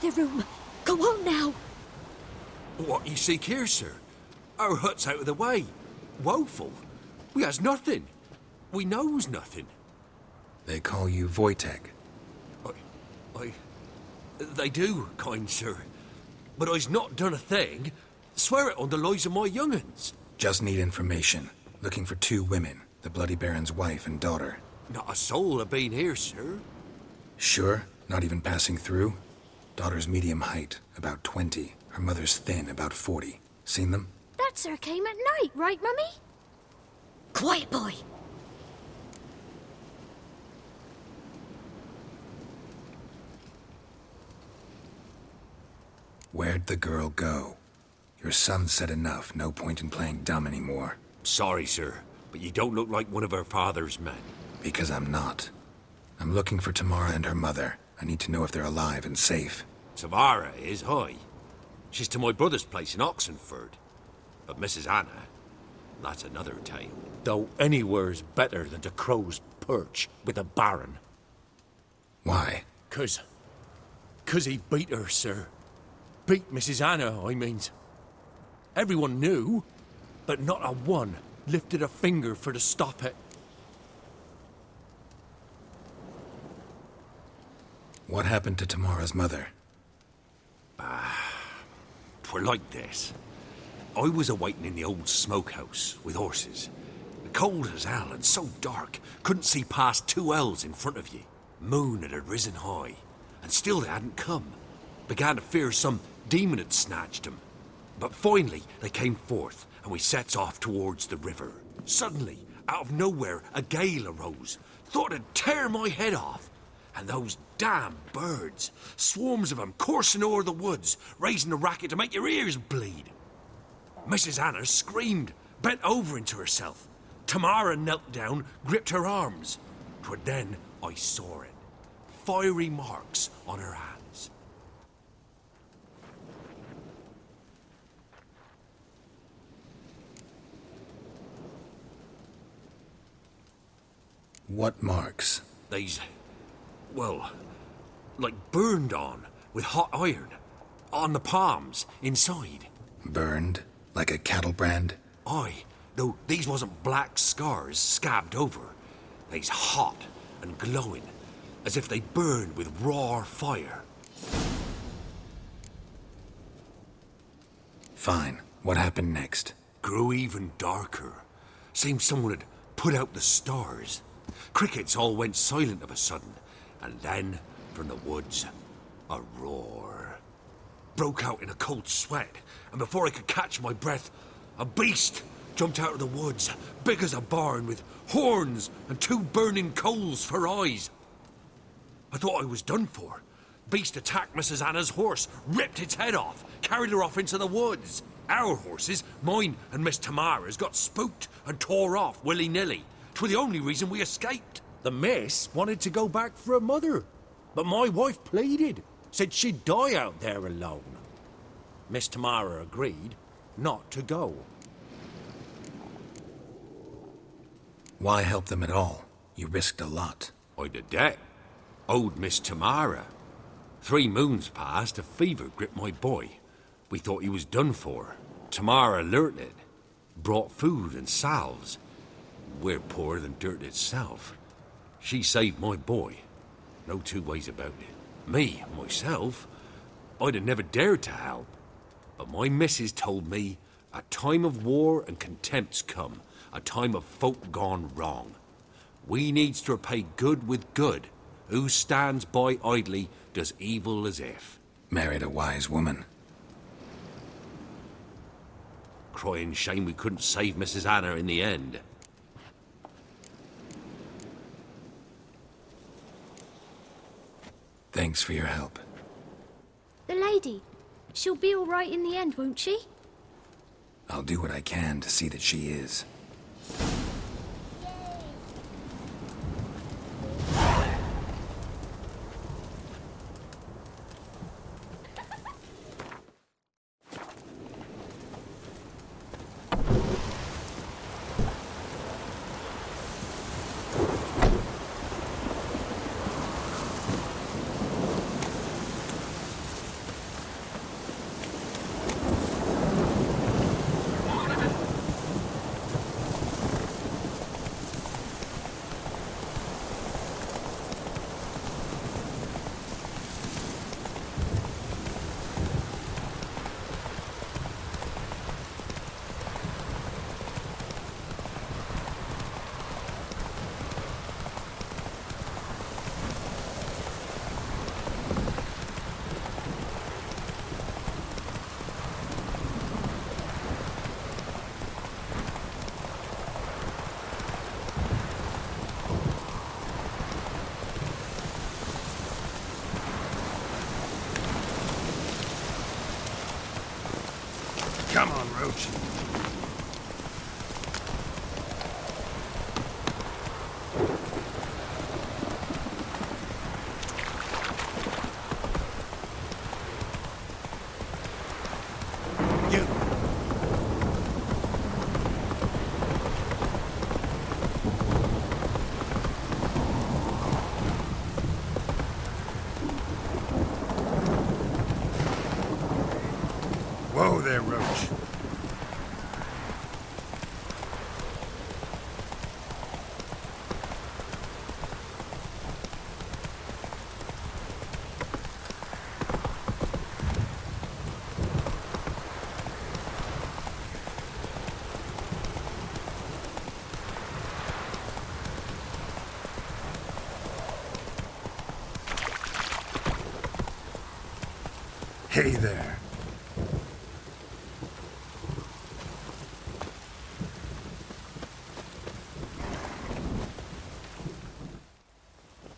other room. Go on now. What you seek here, sir? Our hut's out of the way. Woeful. We has nothing. We knows nothing. They call you Wojtek. They do, kind sir. But I's not done a thing. Swear it on the lives of my young'uns. Just need information. Looking for 2 women, the Bloody Baron's wife and daughter. Not a soul have been here, sir. Sure? Not even passing through? Daughter's medium height, about 20. Her mother's thin, about 40. Seen them? That sir came at night, right, Mummy? Quiet, boy. Where'd the girl go? Your son said enough. No point in playing dumb anymore. Sorry, sir, but you don't look like one of her father's men. Because I'm not. I'm looking for Tamara and her mother. I need to know if they're alive and safe. Tamara is, aye. She's to my brother's place in Oxenford. But Mrs. Anna, that's another tale. Though anywhere's better than to Crow's Perch with a baron. Why? 'Cause he beat her, sir. Beat Mrs. Anna, I means. Everyone knew, but not a one lifted a finger for to stop it. What happened to Tamara's mother? 'Twere like this. I was awaiting in the old smokehouse with horses. Cold as hell and so dark, couldn't see past 2 ells in front of ye. Moon had risen high, and still they hadn't come. Began to fear some demon had snatched them. But finally they came forth, and we sets off towards the river. Suddenly, out of nowhere, a gale arose. Thought it'd tear my head off. And those damn birds, swarms of them coursing o'er the woods, raising a racket to make your ears bleed. Mrs. Anna screamed, bent over into herself. Tamara knelt down, gripped her arms. 'Twere then I saw it. Fiery marks on her hands. What marks? They's, well, like burned on with hot iron. On the palms, inside. Burned? Like a cattle brand? Aye, though these wasn't black scars scabbed over. They's hot and glowing, as if they burned with raw fire. Fine. What happened next? Grew even darker. Seemed someone had put out the stars. Crickets all went silent of a sudden, and then, from the woods, a roar. Broke out in a cold sweat, and before I could catch my breath, a beast jumped out of the woods, big as a barn, with horns and 2 burning coals for eyes. I thought I was done for. Beast attacked Mrs. Anna's horse, ripped its head off, carried her off into the woods. Our horses, mine and Miss Tamara's, got spooked and tore off willy-nilly. 'Twere the only reason we escaped. The miss wanted to go back for her mother, but my wife pleaded, said she'd die out there alone. Miss Tamara agreed not to go. Why help them at all? You risked a lot. I'd a debt. Owed Miss Tamara. 3 moons passed, a fever gripped my boy. We thought he was done for. Tamara learnt it. Brought food and salves. We're poorer than dirt itself. She saved my boy. No 2 ways about it. Me, myself, I'd have never dared to help. But my missus told me a time of war and contempt's come. A time of folk gone wrong. We needs to repay good with good. Who stands by idly does evil as if. Married a wise woman. Crying shame we couldn't save Mrs. Anna in the end. Thanks for your help. The lady. She'll be all right in the end, won't she? I'll do what I can to see that she is. Roach. You. Whoa there, Roach. Hey there.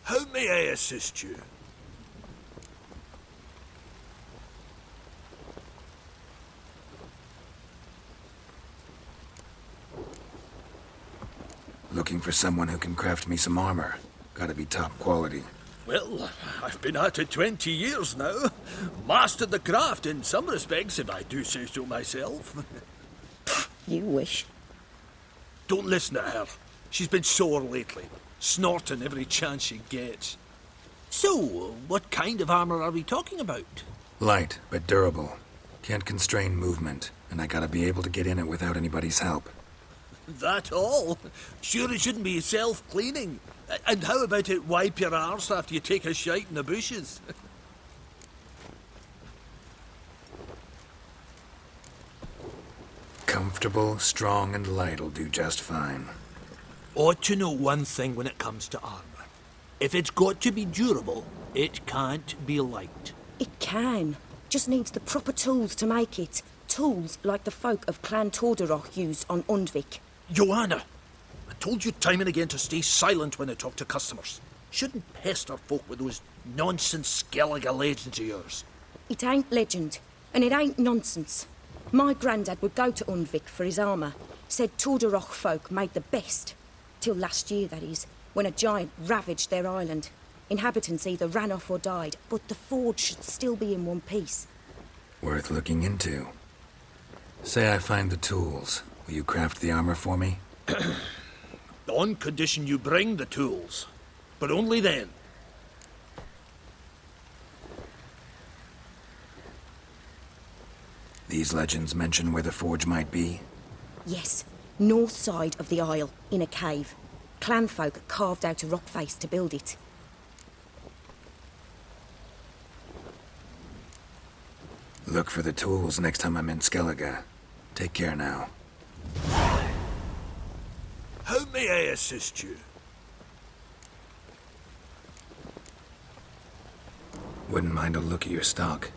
How may I assist you? Looking for someone who can craft me some armor. Gotta be top quality. Well, I've been at it 20 years now. Mastered the craft in some respects, if I do say so myself. You wish. Don't listen to her. She's been sore lately, snorting every chance she gets. So, what kind of armor are we talking about? Light, but durable. Can't constrain movement, and I gotta be able to get in it without anybody's help. That all? Sure it shouldn't be self-cleaning. And how about it wipe your arse after you take a shite in the bushes? Comfortable, strong, and light'll do just fine. Ought to know one thing when it comes to armor. If it's got to be durable, it can't be light. It can. Just needs the proper tools to make it. Tools like the folk of Clan Torderoch used on Undvik. Joanna, I told you time and again to stay silent when I talk to customers. Shouldn't pester folk with those nonsense Skellige legends of yours. It ain't legend, and it ain't nonsense. My granddad would go to Undvik for his armour. Said Torderoch folk made the best. Till last year, that is, when a giant ravaged their island. Inhabitants either ran off or died, but the forge should still be in one piece. Worth looking into. Say I find the tools. Will you craft the armor for me? On condition you bring the tools. But only then. These legends mention where the forge might be? Yes, north side of the isle, in a cave. Clanfolk carved out a rock face to build it. Look for the tools next time I'm in Skellige. Take care now. How may I assist you? Wouldn't mind a look at your stock.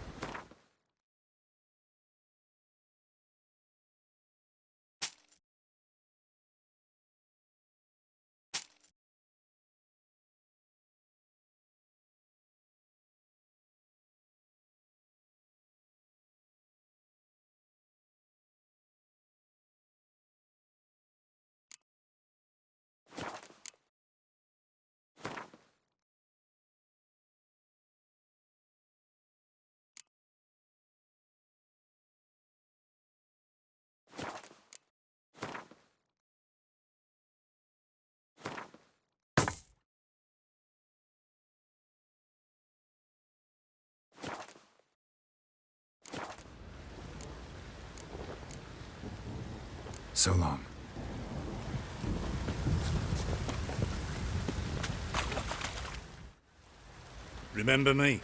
So long. Remember me?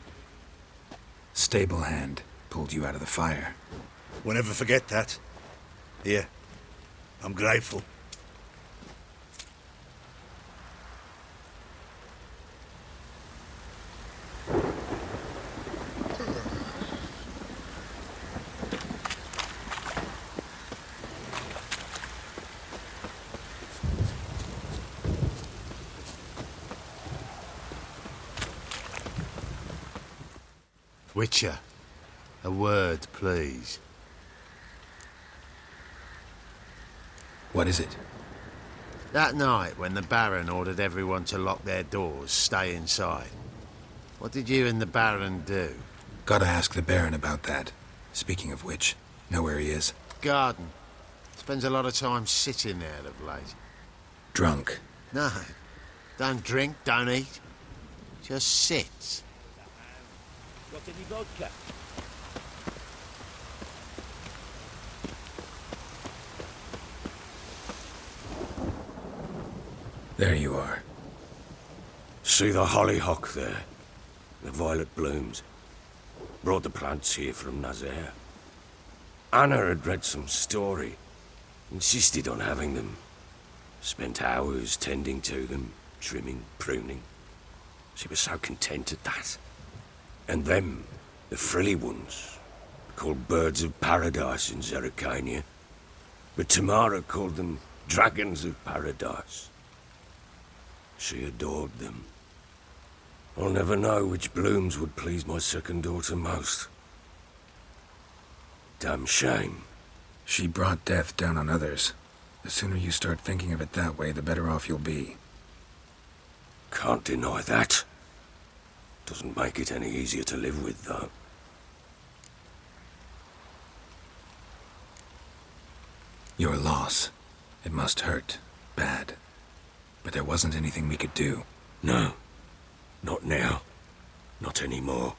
Stable hand pulled you out of the fire. Won't ever forget that. Here, I'm grateful. Witcher, a word, please. What is it? That night, when the Baron ordered everyone to lock their doors, stay inside, what did you and the Baron do? Gotta ask the Baron about that. Speaking of which, know where he is? Garden. Spends a lot of time sitting there of late. Drunk. No, don't drink, don't eat. Just sits. Got any vodka? There you are. See the hollyhock there? The violet blooms. Brought the plants here from Nazaire. Anna had read some story. Insisted on having them. Spent hours tending to them, trimming, pruning. She was so content at that. And them, the frilly ones, called birds of paradise in Zerrikania. But Tamara called them dragons of paradise. She adored them. I'll never know which blooms would please my second daughter most. Damn shame. She brought death down on others. The sooner you start thinking of it that way, the better off you'll be. Can't deny that. Doesn't make it any easier to live with, though. Your loss. It must hurt. Bad. But there wasn't anything we could do. No. Not now. Not anymore.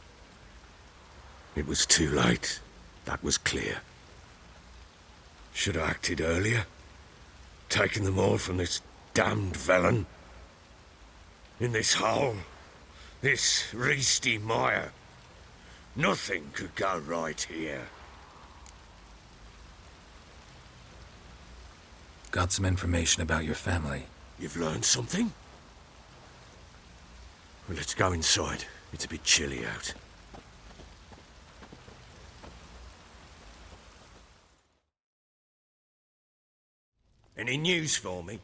It was too late. That was clear. Should have acted earlier. Taken them all from this damned villain. In this hole. This reesty mire. Nothing could go right here. Got some information about your family. You've learned something? Well, let's go inside. It's a bit chilly out. Any news for me?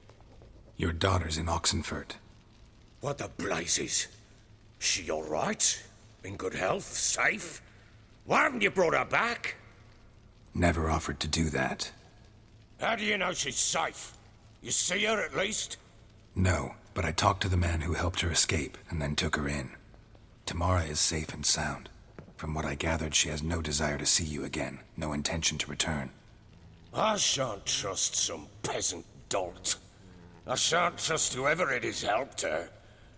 Your daughter's in Oxenfurt. What the blazes? She all right? In good health? Safe? Why haven't you brought her back? Never offered to do that. How do you know she's safe? You see her at least? No, but I talked to the man who helped her escape and then took her in. Tamara is safe and sound. From what I gathered, she has no desire to see you again, no intention to return. I shan't trust some peasant dolt. I shan't trust whoever it is helped her.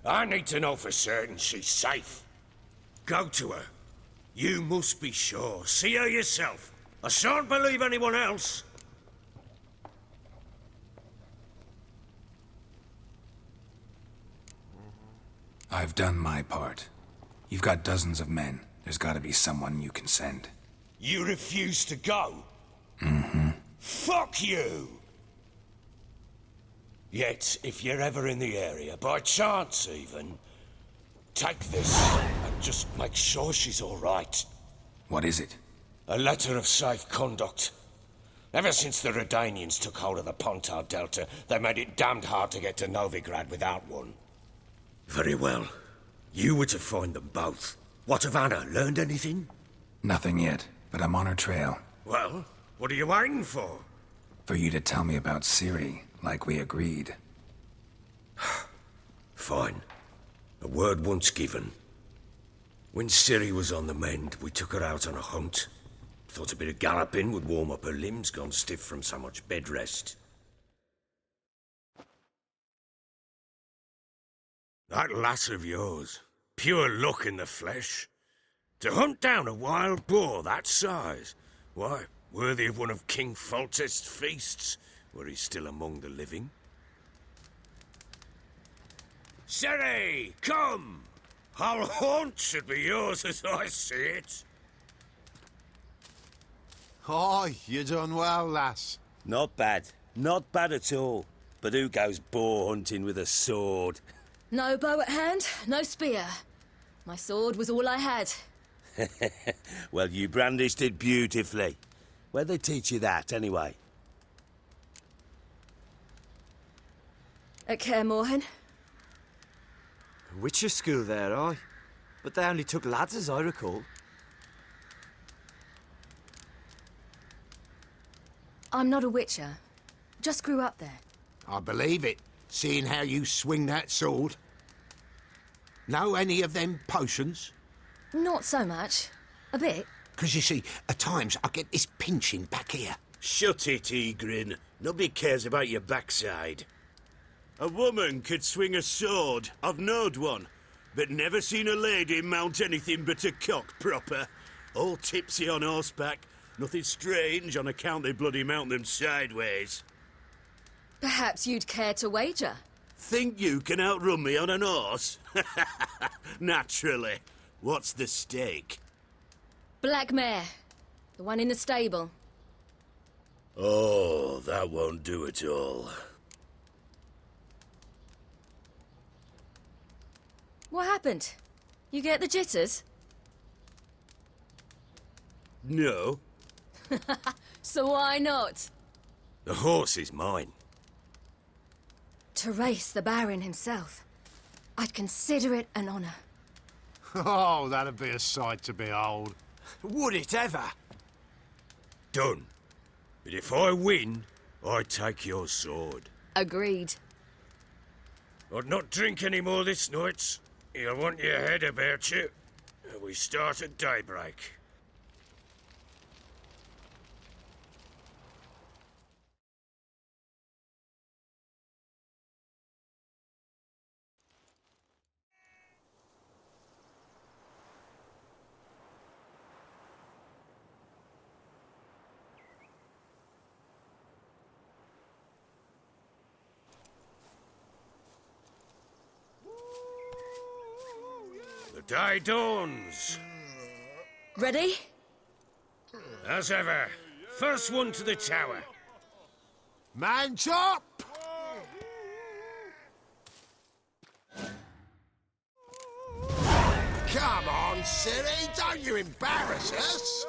I need to know for certain she's safe. Go to her. You must be sure. See her yourself. I shan't believe anyone else. I've done my part. You've got dozens of men. There's gotta be someone you can send. You refuse to go? Mm-hmm. Fuck you! Yet, if you're ever in the area, by chance even, take this and just make sure she's all right. What is it? A letter of safe conduct. Ever since the Redanians took hold of the Pontar Delta, they made it damned hard to get to Novigrad without one. Very well. You were to find them both. What of Anna? Learned anything? Nothing yet, but I'm on her trail. Well, what are you waiting for? For you to tell me about Ciri, like we agreed. Fine. A word once given. When Ciri was on the mend, we took her out on a hunt. Thought a bit of galloping would warm up her limbs, gone stiff from so much bed rest. That lass of yours, pure luck in the flesh. To hunt down a wild boar that size, why, worthy of one of King Foltest's feasts, were he still among the living. Ciri, come! Whole haunt should be yours as I see it. Aye, you done well, lass. Not bad. Not bad at all. But who goes boar hunting with a sword? No bow at hand, no spear. My sword was all I had. Well, you brandished it beautifully. Where'd they teach you that, anyway? At Kaer Morhen. Witcher school there, aye. But they only took lads, as I recall. I'm not a witcher. Just grew up there. I believe it, seeing how you swing that sword. Know any of them potions? Not so much. A bit. 'Cause you see, at times I get this pinching back here. Shut it, Egrin. Nobody cares about your backside. A woman could swing a sword. I've knowed one. But never seen a lady mount anything but a cock proper. All tipsy on horseback. Nothing strange on account they bloody mount them sideways. Perhaps you'd care to wager? Think you can outrun me on an horse? Naturally. What's the stake? Black mare. The one in the stable. Oh, that won't do it all. What happened? You get the jitters? No. So why not? The horse is mine. To race the Baron himself. I'd consider it an honour. Oh, that'd be a sight to behold. Would it ever? Done. But if I win, I take your sword. Agreed. I'd not drink any more this night. You'll want your head about you. We start at daybreak. The day dawns. Ready? As ever. First one to the tower. Man chop! Come on, silly, don't you embarrass us!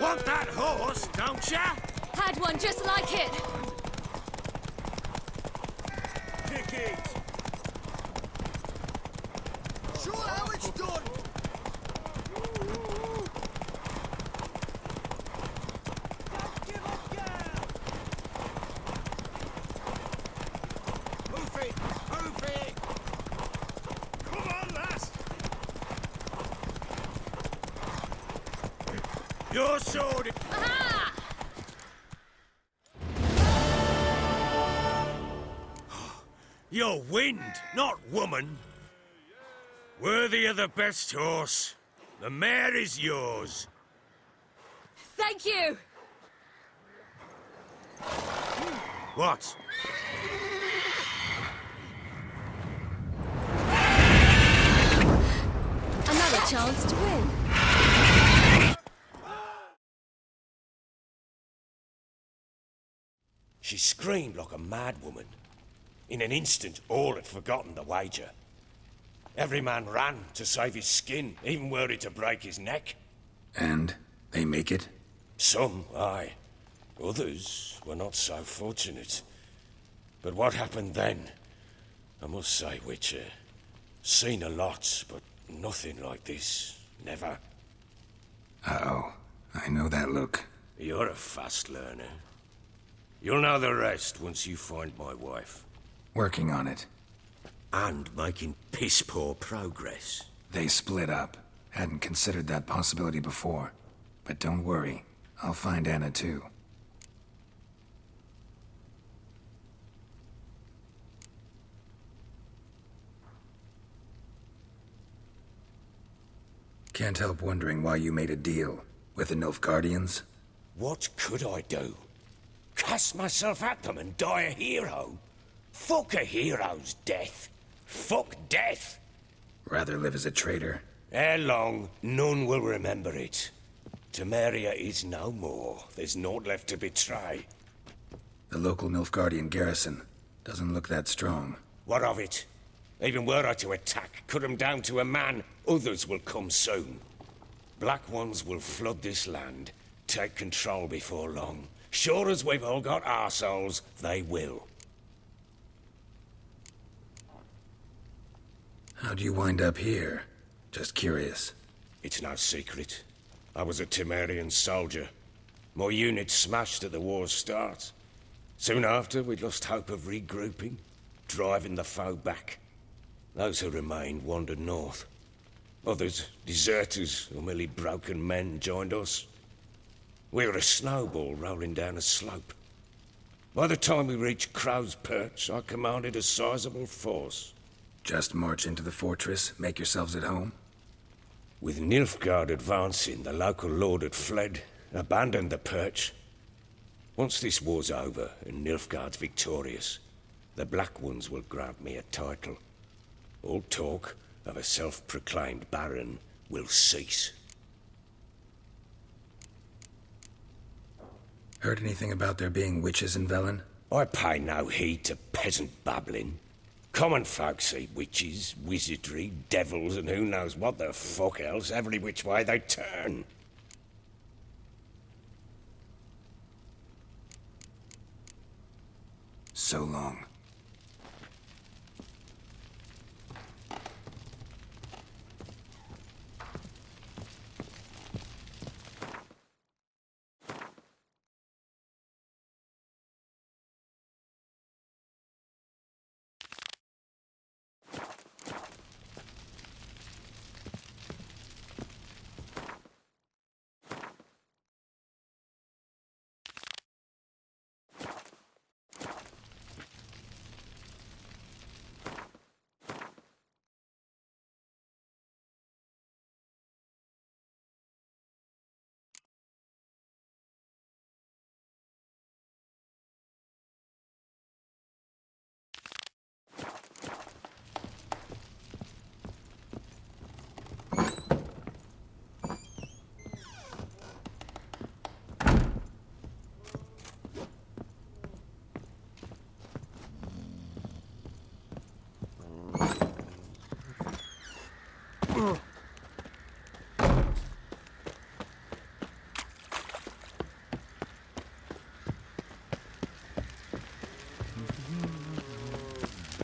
Want that horse, don't ya? Had one just like it. Kick it. Sure how it's done. Hoof it! Hoof it! Come on, lass. Your sword. Aha! You're wind, not woman. Worthy of the best horse. The mare is yours. Thank you! What? Another chance to win. She screamed like a mad woman. In an instant, all had forgotten the wager. Every man ran to save his skin, even were it to break his neck. And they make it? Some, aye. Others were not so fortunate. But what happened then? I must say, Witcher, seen a lot, but nothing like this. Never. Uh-oh. I know that look. You're a fast learner. You'll know the rest once you find my wife. Working on it. And making piss-poor progress. They split up. Hadn't considered that possibility before. But don't worry. I'll find Anna too. Can't help wondering why you made a deal with the Nilfgaardians. What could I do? Cast myself at them and die a hero? Fuck a hero's death. Fuck death. Rather live as a traitor. Ere long, none will remember it. Temeria is no more. There's naught left to betray. The local Nilfgaardian garrison doesn't look that strong. What of it? Even were I to attack, cut 'em down to a man, others will come soon. Black ones will flood this land, take control before long. Sure as we've all got arseholes, they will. How'd you wind up here? Just curious. It's no secret. I was a Temerian soldier. My unit smashed at the war's start. Soon after, we'd lost hope of regrouping, driving the foe back. Those who remained wandered north. Others, deserters or merely broken men, joined us. We were a snowball rolling down a slope. By the time we reached Crow's Perch, I commanded a sizable force. Just march into the fortress, make yourselves at home? With Nilfgaard advancing, the local lord had fled, abandoned the Perch. Once this war's over and Nilfgaard's victorious, the Black Ones will grant me a title. All talk of a self-proclaimed baron will cease. Heard anything about there being witches in Velen? I pay no heed to peasant babbling. Common folk see witches, wizardry, devils, and who knows what the fuck else every which way they turn. So long.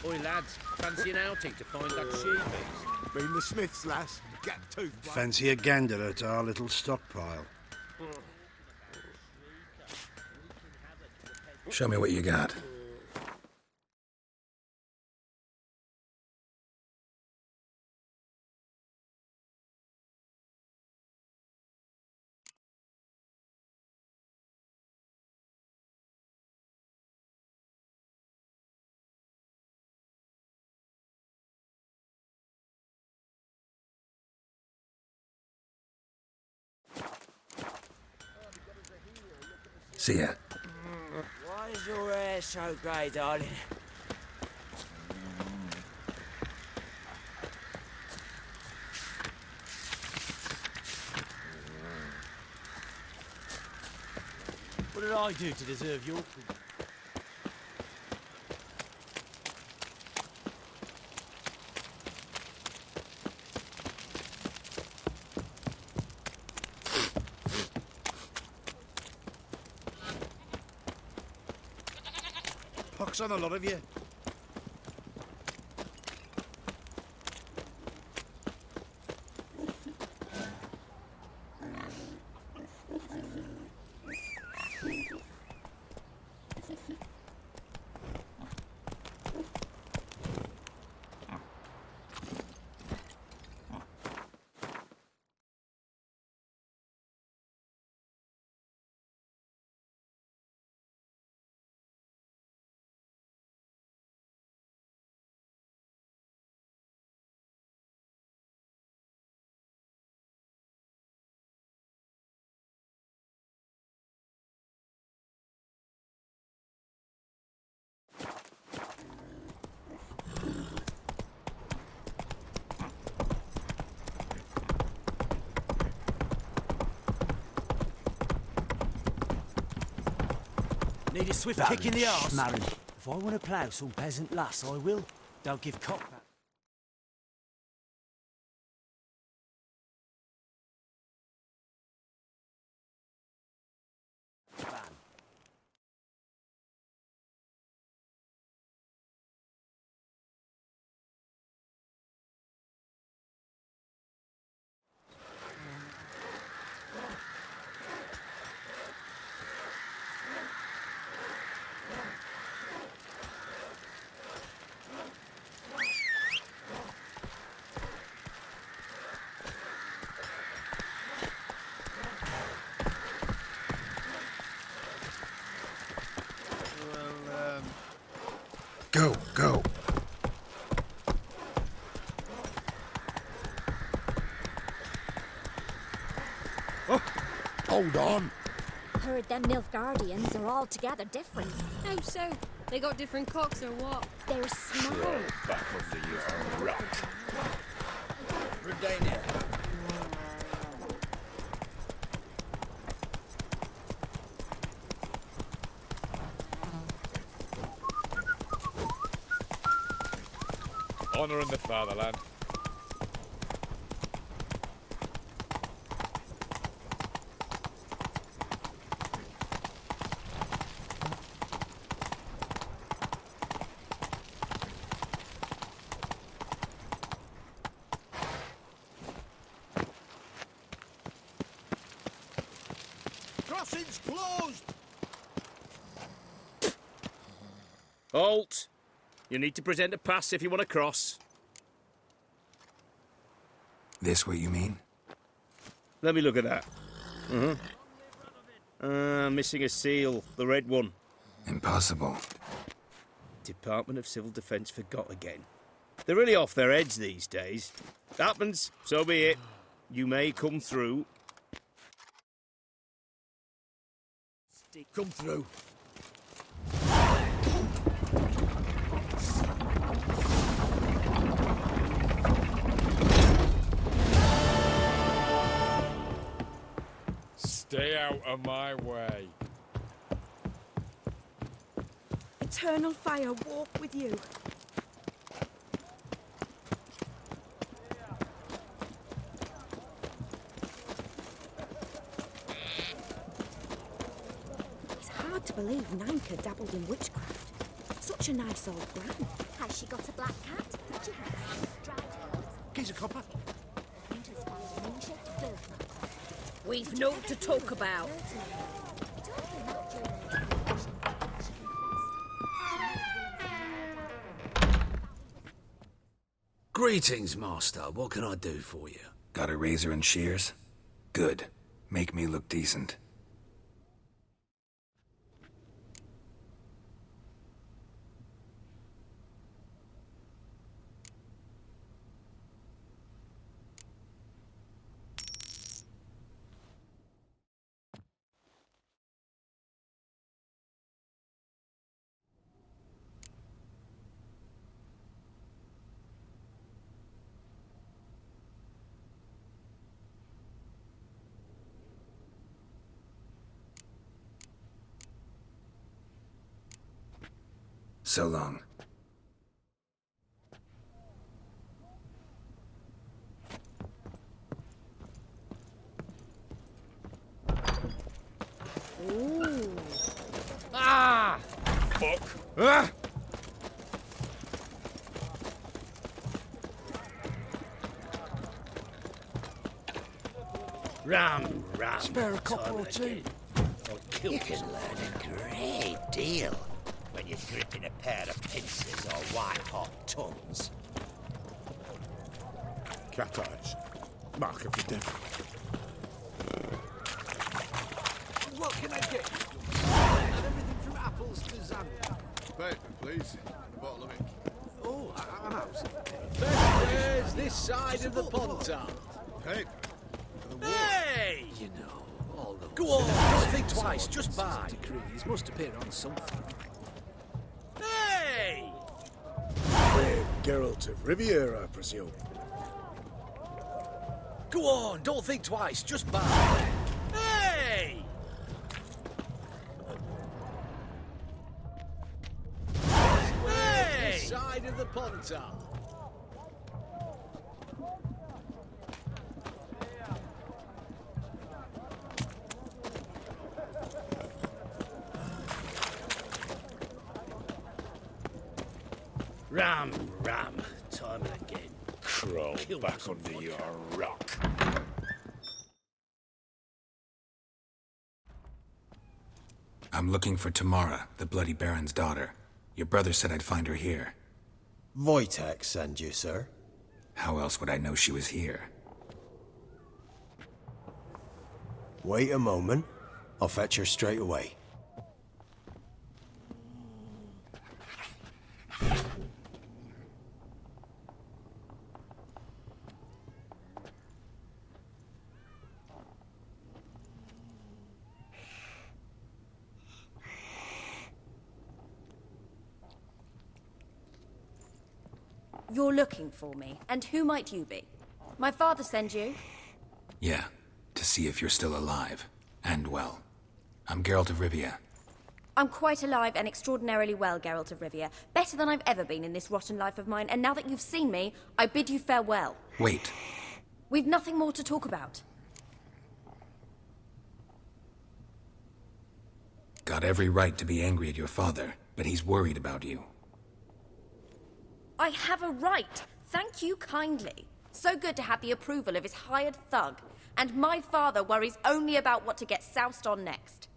Oi, lads, fancy an outing to find that she-beast? Been the Smiths, lass. Gap tooth. Fancy a gander at our little stockpile. Show me what you got. See ya. Why is your hair so grey, darling? What did I do to deserve your... Pox on a lot of you. Need a swift kick in the arse. Marin, if I want to plough some peasant lass, I will. Don't give cock back. Go, go. Oh, hold on. Heard them Nilfgaardians are altogether different. How so? They got different cocks or what? They're small. Back under your rock. Redania. Honouring the fatherland. Crossing's closed! Halt! You need to present a pass if you want to cross. This what you mean? Let me look at that. Missing a seal, the red one. Impossible. Department of Civil Defence forgot again. They're really off their heads these days. Happens, so be it. You may come through. Come through. Stay out of my way. Eternal fire walk with you. It's hard to believe Nanka dabbled in witchcraft. Such a nice old gran. Has she got a black cat? She has. Drowned hens. Here's a copper. Winter's fire, moon-shaped birthmark. We've naught to talk about. Greetings, Master. What can I do for you? Got a razor and shears? Good. Make me look decent. So long. Ooh. Ah! Fuck. Ah! Ram. Spare a copper or two. You can learn a great deal when you're gripping a pair of pincers or white-hot tongues. Cat eyes. Mark of the devil. What can I get you? Everything from apples to Xanth. Paper, please. And a bottle of ink. Oh, I'm out. Best this side of the Pontar. Paper. Hey! You know, all the... Go on, don't think twice, just buy. Decrees must appear on something. Hey! Brave Geralt of Riviera, I presume. Go on, don't think twice, just buy. Hey! Hey! This side of the Pontar. Ram. Time and again. Crawl Kill back some under fun. your rock. I'm looking for Tamara, the Bloody Baron's daughter. Your brother said I'd find her here. Wojtek send you, sir. How else would I know she was here? Wait a moment. I'll fetch her straight away. you're looking for me. And who might you be? My father send you? Yeah, to see if you're still alive. And well. I'm Geralt of Rivia. I'm quite alive and extraordinarily well, Geralt of Rivia. Better than I've ever been in this rotten life of mine, and now that you've seen me, I bid you farewell. Wait. We've nothing more to talk about. Got every right to be angry at your father, but he's worried about you. I have a right. Thank you kindly. So good to have the approval of his hired thug. And my father worries only about what to get soused on next.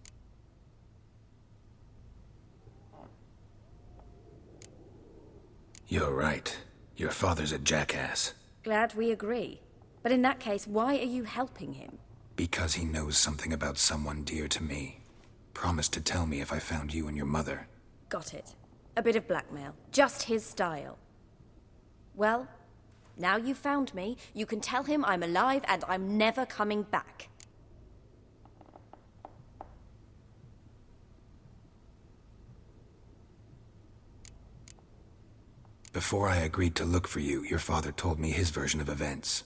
You're right. Your father's a jackass. Glad we agree. But in that case, why are you helping him? Because he knows something about someone dear to me. Promised to tell me if I found you and your mother. Got it. A bit of blackmail. Just his style. Well, now you've found me, you can tell him I'm alive and I'm never coming back. Before I agreed to look for you, your father told me his version of events.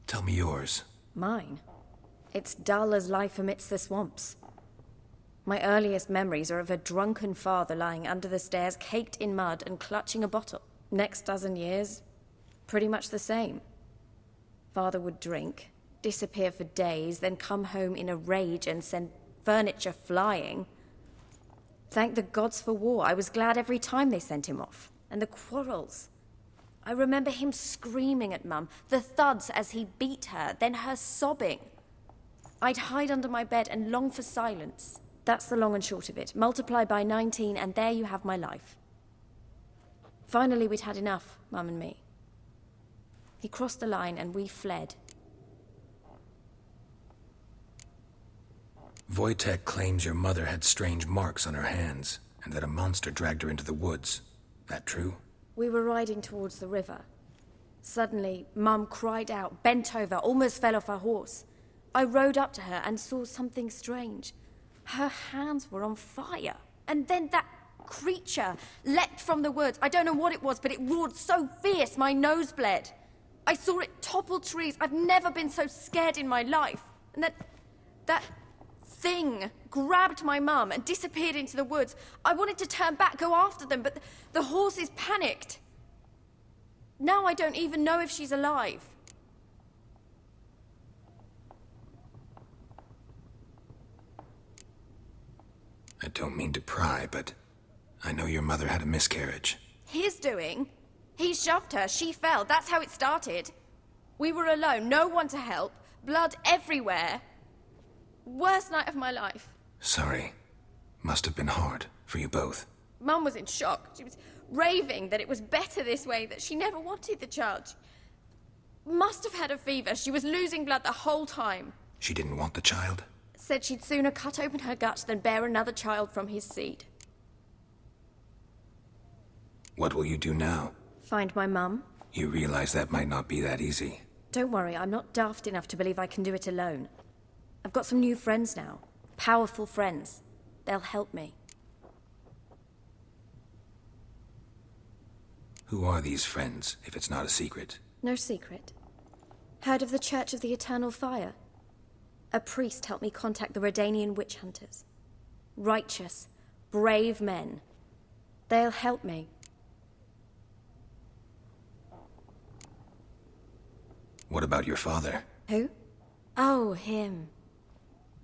Tell me yours. Mine? It's dull as life amidst the swamps. My earliest memories are of a drunken father lying under the stairs, caked in mud and clutching a bottle. Next dozen years, pretty much the same. Father would drink, disappear for days, then come home in a rage and send furniture flying. Thank the gods for war. I was glad every time they sent him off. And the quarrels. I remember him screaming at Mum, the thuds as he beat her, then her sobbing. I'd hide under my bed and long for silence. That's the long and short of it. Multiply by 19 and there you have my life. Finally, we'd had enough, Mum and me. He crossed the line and we fled. Wojtek claims your mother had strange marks on her hands, and that a monster dragged her into the woods. That true? We were riding towards the river. Suddenly, Mum cried out, bent over, almost fell off her horse. I rode up to her and saw something strange. Her hands were on fire. And then that creature leapt from the woods. I don't know what it was, but it roared so fierce my nose bled. I saw it topple trees. I've never been so scared in my life. And that thing grabbed my mum and disappeared into the woods. I wanted to turn back, go after them, but the horses panicked. Now I don't even know if she's alive. I don't mean to pry, but I know your mother had a miscarriage. His doing? He shoved her, she fell, that's how it started. We were alone, no one to help, blood everywhere. Worst night of my life. Sorry. Must have been hard for you both. Mum was in shock. She was raving that it was better this way, that she never wanted the child. Must have had a fever. She was losing blood the whole time. She didn't want the child? Said she'd sooner cut open her gut than bear another child from his seed. What will you do now? Find my mum. You realize that might not be that easy. Don't worry, I'm not daft enough to believe I can do it alone. I've got some new friends now. Powerful friends. They'll help me. Who are these friends, if it's not a secret? No secret. Heard of the Church of the Eternal Fire? A priest helped me contact the Redanian witch hunters. Righteous, brave men. They'll help me. What about your father? Who? Oh, him.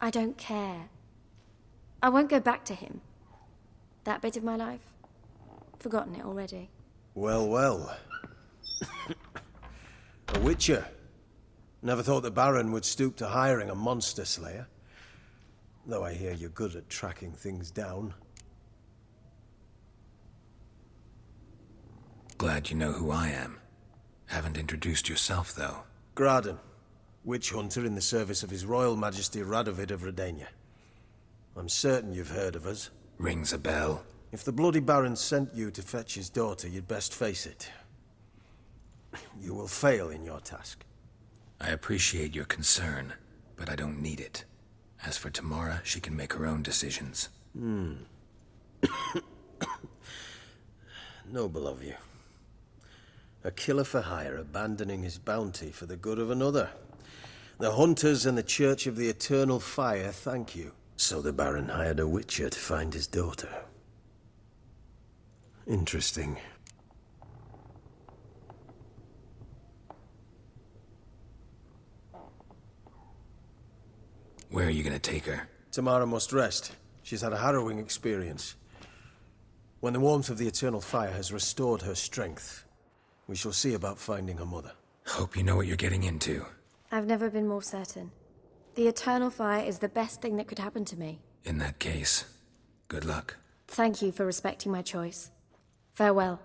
I don't care. I won't go back to him. That bit of my life? Forgotten it already. Well, well. A witcher. Never thought the Baron would stoop to hiring a monster slayer. Though I hear you're good at tracking things down. Glad you know who I am. Haven't introduced yourself, though. Graden, witch hunter in the service of His Royal Majesty Radovid of Redania. I'm certain you've heard of us. Rings a bell. If the bloody Baron sent you to fetch his daughter, you'd best face it. You will fail in your task. I appreciate your concern, but I don't need it. As for Tamara, she can make her own decisions. Noble of you. A killer for hire abandoning his bounty for the good of another. The hunters and the Church of the Eternal Fire thank you. So the Baron hired a witcher to find his daughter. Interesting. Where are you gonna take her? Tamara must rest. She's had a harrowing experience. When the warmth of the Eternal Fire has restored her strength, we shall see about finding her mother. Hope you know what you're getting into. I've never been more certain. The Eternal Fire is the best thing that could happen to me. In that case, good luck. Thank you for respecting my choice. Farewell.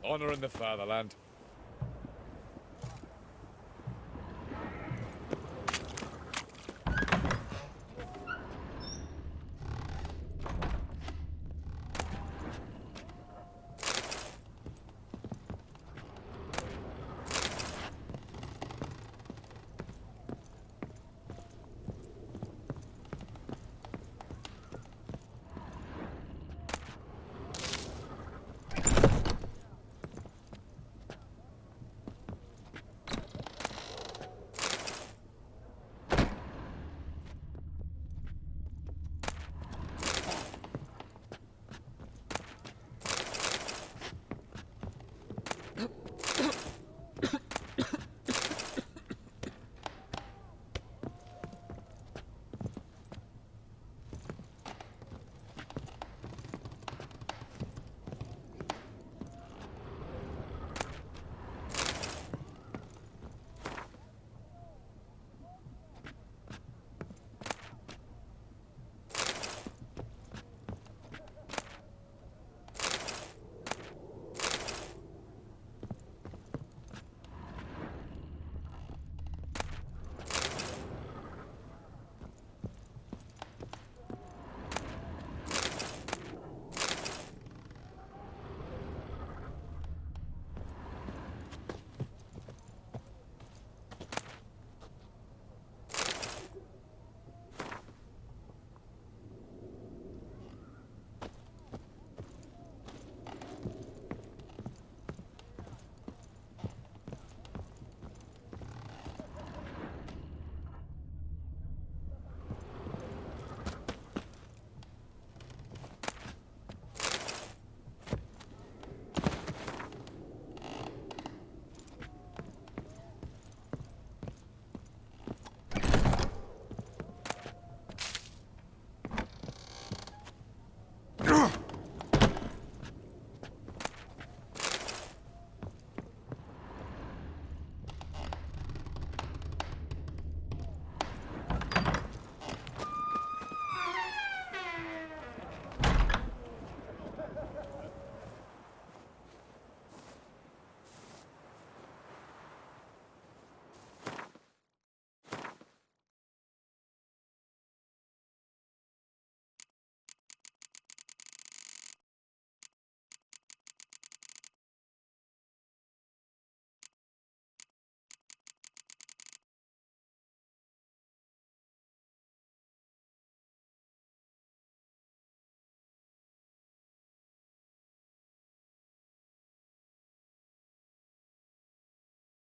Honor in the fatherland.